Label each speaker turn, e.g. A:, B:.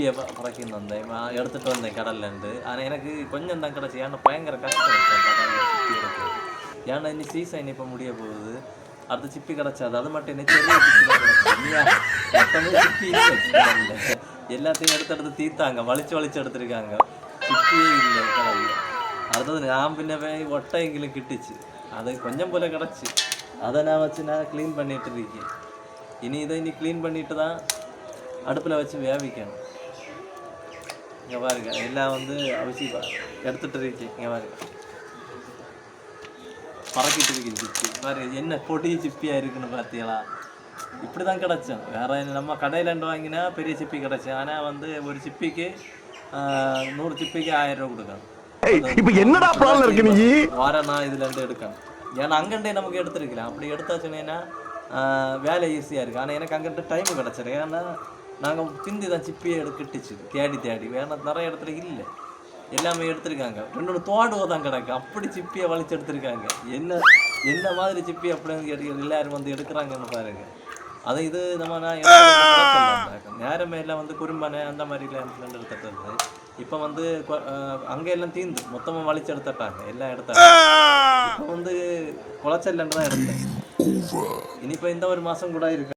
A: சிப்பியை பறக்கின்னு வந்தேன், எடுத்துகிட்டு வந்தேன் கடல்லேருந்து. ஆனால் எனக்கு கொஞ்சம் தான் கிடச்சி. ஏன்னா பயங்கர கஷ்டம் இருக்கும் கடலில் சிப்பி எடுக்கிறது. ஏன்னா இன்னும் சீசன் இப்போ முடிய போகுது. அடுத்த சிப்பி கிடச்சாது. அது மட்டும் என்ன பெரிய சிப்பி தான் கிடச்சி. மொத்தமே சிப்பி இல்லை. எல்லாத்தையும் எடுத்து தீர்த்தாங்க, வலிச்சு எடுத்துருக்காங்க. சிப்பியே இல்லை கடலில். அடுத்தது நான் பின்ன போய் ஒட்டைங்களும் கிட்டுச்சு. அது கொஞ்சம் போல கிடச்சி. அதை நான் வச்சு நான் க்ளீன் பண்ணிட்டு இருக்கேன். இனி க்ளீன் பண்ணிட்டு தான் அடுப்பில் வச்சு வேவிக்கணும். இங்கே பாருங்க, எல்லாம் வந்து அவிச்சு எடுத்துகிட்டு இருக்கேன். இங்கே பாருங்க, பறக்கிட்டு இருக்கேன் சிப்பி. பாருங்க என்ன பொடி சிப்பியாக இருக்குன்னு பார்த்தீங்களா? இப்படி தான் கிடச்சோம். வேறு நம்ம கடையிலேருந்து வாங்கினா பெரிய சிப்பி கிடச்சி. ஆனால் வந்து ஒரு சிப்பிக்கு 100 சிப்பிக்கு 1000 ரூபா கொடுக்கணும்.
B: இப்போ என்னடா பிளான் இருக்கு நீ?
A: வாரம் நான் இதுலேருந்து எடுக்கணும். ஏன்னா அங்கண்டே நமக்கு எடுத்துருக்கலாம். அப்படி எடுத்தாச்சுன்னா வேலை ஈஸியாக இருக்குது. ஆனால் எனக்கு அங்கிட்ட டைம் கிடச்சிரு. ஏன்னா நாங்கள் பிந்தி தான் சிப்பியை கிட்டுச்சு தேடி. ஏன்னா நிறைய இடத்துல இல்லை, எல்லாமே எடுத்துருக்காங்க. 2 தோடுவோ தான் கிடக்கு. அப்படி சிப்பியை வலிச்சு எடுத்துருக்காங்க. என்ன மாதிரி சிப்பி அப்படின்னு எல்லாரும் வந்து எடுக்கிறாங்கன்னு பாருங்க. அது இது நம்ம நேரமே எல்லாம் வந்து குறும்பனை அந்த மாதிரிலாம் எடுத்துட்டு இப்போ வந்து அங்கே எல்லாம் தீந்து மொத்தமாக வலிச்சு எடுத்துட்டாங்க. எல்லாம் எடுத்தாங்க. இப்போ வந்து குளச்சல்லேருந்து தான் எடுத்தேன். இனிப்போ இந்த ஒரு மாதம் கூட இருக்கு.